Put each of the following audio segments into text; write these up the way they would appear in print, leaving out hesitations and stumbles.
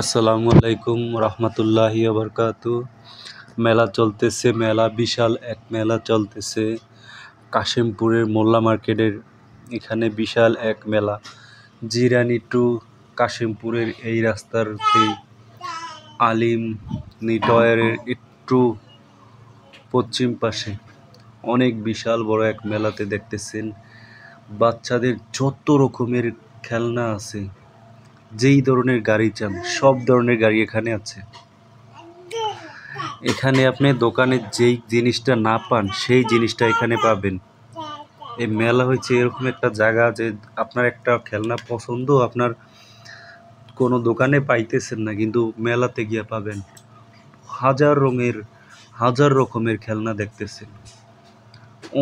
আসসালামু আলাইকুম রহমতুল্লাহি বরকাতু। মেলা চলতেছে, মেলা বিশাল এক মেলা চলতেছে কাশিমপুরের মোল্লা মার্কেটের এখানে বিশাল এক মেলা। জিরানি টু কাশিমপুরের এই রাস্তাতে আলিম নিটয়ের একটু পশ্চিম পাশে অনেক বিশাল বড় এক মেলাতে দেখতেছেন বাচ্চাদের যত রকমের খেলনা আছে, যেই ধরনের গাড়ি চান সব ধরনের গাড়ি এখানে আছে। এখানে আপনি দোকানে যেই জিনিসটা না পান সেই জিনিসটা এখানে পাবেন। এই মেলা হচ্ছে এরকম একটা জায়গা যে আপনার একটা খেলনা পছন্দ আপনার কোনো দোকানে পাইতেছেন না, কিন্তু মেলাতে গিয়ে পাবেন। হাজার রকমের খেলনা দেখতেছেন,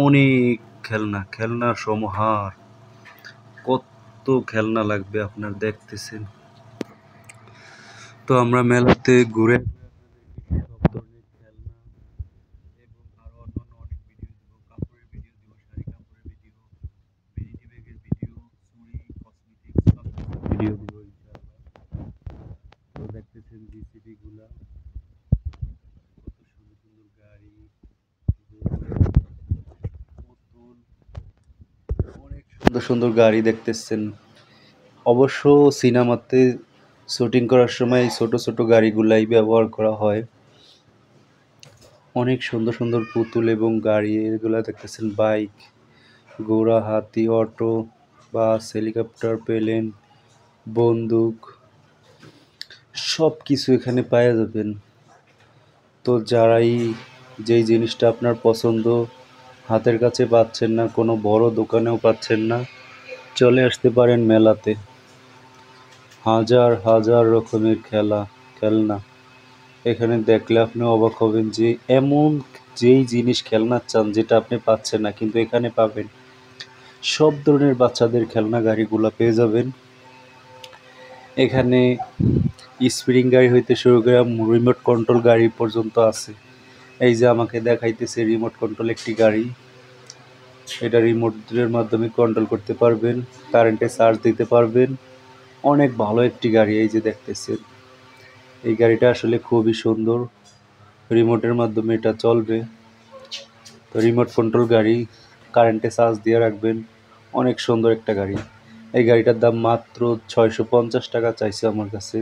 অনেক খেলনার সমাহার। কত খেলনা লাগবে আপনার দেখতেছেন। তো আমরা মেলাতে ঘুরে সব ধরনের খেলনা এবং আরো অন্যান্য অনেক ভিডিও দিব, কাপড়ের ভিডিও দিব, শাড়ি কাপড়ের ভিডিও, ভ্যানিটি ব্যাগের ভিডিও, চুড়ি, কসমেটিক্স সব ভিডিও দিব ইনশাআল্লাহ। তো দেখতেছেন জিসিবি গুলা, কত সুন্দর সুন্দর গাড়ি, পুতুল, অনেক সুন্দর সুন্দর গাড়ি দেখতেছেন। অবশ্য সিনেমাতে শুটিং করার সময় ছোট ছোট গাড়িগুলাই ব্যবহার করা হয়। অনেক সুন্দর সুন্দর পুতুল এবং গাড়ি এগুলা দেখতেছেন, বাইক, ঘোড়া, হাতি, অটো, বাস, হেলিকপ্টার, প্লেন, বন্দুক সব কিছু এখানে পাওয়া যাবেন। তো যারাই যেই জিনিসটা আপনার পছন্দ হাতের কাছে পাচ্ছেন না, কোনো বড় দোকানেও পাচ্ছেন না, চলে আসতে পারেন মেলাতে। হাজার রকমের খেলনা এখানে দেখলে আপনি অবাক হবেন যে এমন যেই জিনিস খেলনা চান যেটা আপনি পাচ্ছেন না কিন্তু এখানে পাবেন। সব ধরনের বাচ্চাদের খেলনা গাড়িগুলো পেয়ে যাবেন এখানে। স্প্রিং গাড়ি হইতে শুরু করে রিমোট কন্ট্রোল গাড়ি পর্যন্ত আছে। এই যে আমাকে দেখাইতেছে রিমোট কন্ট্রোল একটি গাড়ি, এটা রিমোটের মাধ্যমে কন্ট্রোল করতে পারবেন, কারেন্টে চার্জ দিতে পারবেন। অনেক ভালো একটি গাড়ি, এই যে দেখতেছেন এই গাড়িটা আসলে খুবই সুন্দর, রিমোটের মাধ্যমে এটা চলবে। তো রিমোট কন্ট্রোল গাড়ি, কারেন্টে চার্জ দিয়ে রাখবেন, অনেক সুন্দর একটা গাড়ি। এই গাড়িটার দাম মাত্র 650 টাকা চাইছে আমার কাছে।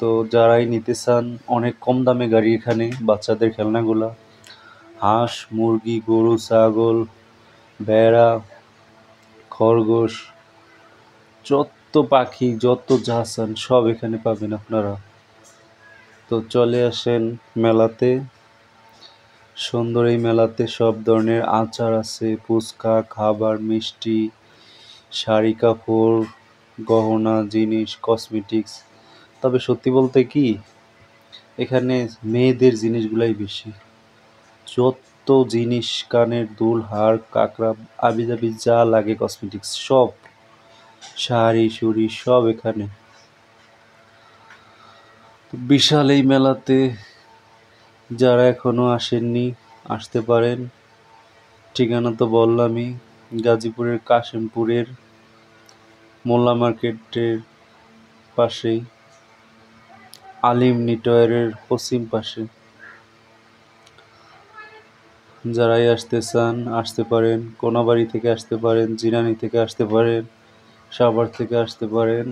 তো যারাই নিতে চান অনেক কম দামে গাড়ি এখানে, বাচ্চাদের খেলনাগুলা, হাঁস, মুরগি, গরু, ছাগল, ভেড়া, খরগোশ, যত পাখি যত যা চান সব এখানে পাবেন আপনারা। তো চলে আসেন মেলাতে। সুন্দর এই মেলাতে সব ধরনের আচার আছে, ফুচকা, খাবার, মিষ্টি, শাড়ি কাপড়, গহনা জিনিস, কসমেটিক্স। তবে সত্যি বলতে কি এখানে মেয়েদের জিনিসগুলাই বেশি। যত জিনিস, কানের দুল, হার, কাঁকড়া, আবিজাবি যা লাগে কসমেটিক্স সব, শাড়ি শুড়ি সব এখানে। বিশাল এই মেলাতে যারা এখনো আসেননি আসতে পারেন। ঠিকানা তো বললামই, গাজীপুরের কাশিমপুরের মোল্লা মার্কেটের পাশেই, আলিম নিটয়ের পশ্চিম পাশে। যারাই আসতে চান আসতে পারেন, কোনাবাড়ি থেকে আসতে পারেন, জিরানি থেকে আসতে পারেন, সাভার থেকে আসতে পারেন,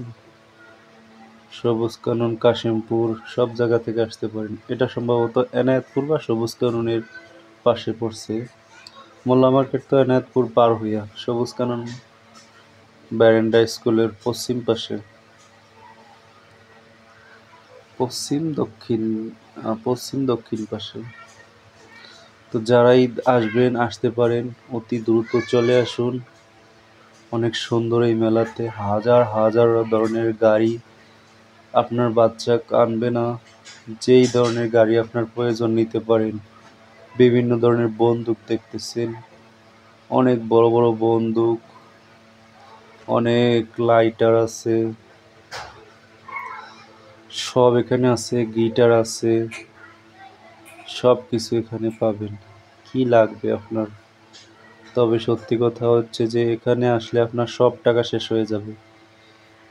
সবুজ কানন, কাশিমপুর সব জায়গা থেকে আসতে পারেন। এটা সম্ভবত এনায়েতপুর বা সবুজ কাননের পাশে পড়ছে। মোল্লা মার্কেট তো এনায়েতপুর পার হইয়া সবুজ কানন ব্যারেন্ডা স্কুলের পশ্চিম পাশে, পশ্চিম দক্ষিণ পাশে। তো যারাই আসবেন আসতে পারেন, অতি দ্রুত চলে আসুন। অনেক সুন্দর এই মেলাতে হাজার ধরনের গাড়ি, আপনার বাচ্চা কানবে না, যেই ধরনের গাড়ি আপনার প্রয়োজন নিতে পারেন। বিভিন্ন ধরনের বন্দুক দেখতেছেন, অনেক বড় বড় বন্দুক, অনেক লাইটার আছে, সব এখানে আছে, গিটার আছে, সব কিছু এখানে পাবেন। কি লাগবে আপনার? তবে সত্যি কথা হচ্ছে যে এখানে আসলে আপনার সব টাকা শেষ হয়ে যাবে।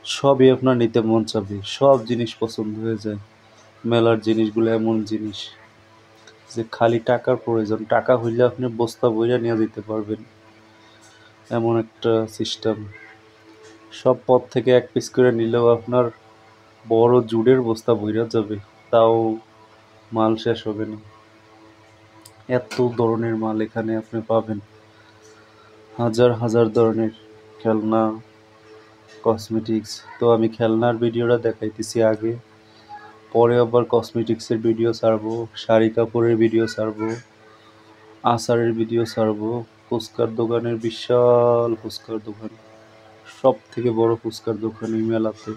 সবই আপনার নিতে মন চাবে, সব জিনিস পছন্দ হয়ে যায়। মেলার জিনিসগুলো এমন জিনিস যে খালি টাকার প্রয়োজন, টাকা হইলে আপনি বস্তা বইরা নিয়ে যেতে পারবেন, এমন একটা সিস্টেম। সব পথ থেকে এক পিস করে নিলেও আপনার বড় জুড়ের বস্তা বইরা যাবে, তাও মাল শেষ হবে না। এত ধরনের মাল এখানে আপনি পাবেন, হাজার হাজার ধরনের খেলনা, কসমেটিক্স। তো আমি খেলনার ভিডিওটা দেখাইতেছি আগে, পরে আবার কসমেটিক্সের ভিডিও ছাড়বো, শাড়ি কাপড়ের ভিডিও ছাড়বো, আচারের ভিডিও ছাড়বো, ফুচকার দোকানের বিশাল ফুচকার দোকান, সব থেকে বড় ফুচকার দোকান এই মেলাতে।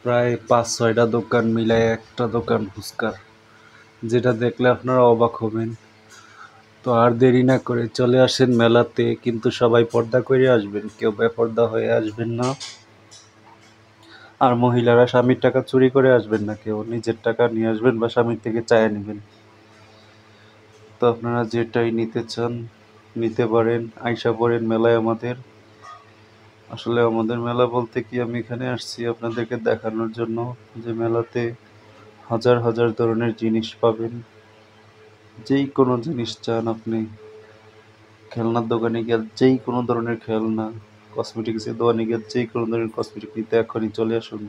প্রায় ৫-৬টা দোকান মিলায় একটা দোকান ফুচকার, যেটা দেখলে আপনারা অবাক হবেন। তো আর দেরি না করে চলে আসেন মেলাতে, কিন্তু সবাই পর্দা করে আসবেন, কেউ বেপর্দা হয়ে আসবেন না। আর মহিলারা স্বামীর টাকা চুরি করে আসবেন না, কেউ নিজের টাকা নিয়ে আসবেন বা স্বামীর থেকে চাইয়া নেবেন। তো আপনারা যেটাই নিতে চান নিতে পারেন, আইসা পড়েন মেলায় আমাদের। আসলে আমাদের মেলা বলতে কি, আমি এখানে আসছি আপনাদেরকে দেখানোর জন্য যে মেলাতে হাজার হাজার ধরনের জিনিস পাবেন। যেই কোনো জিনিস চান আপনি, খেলনার দোকানে গিয়ে যেই কোনো ধরনের খেলনা, কসমেটিক্সের দোকানে গিয়ে যেই কোনো ধরনের কসমেটিক নিতে এখনই চলে আসুন।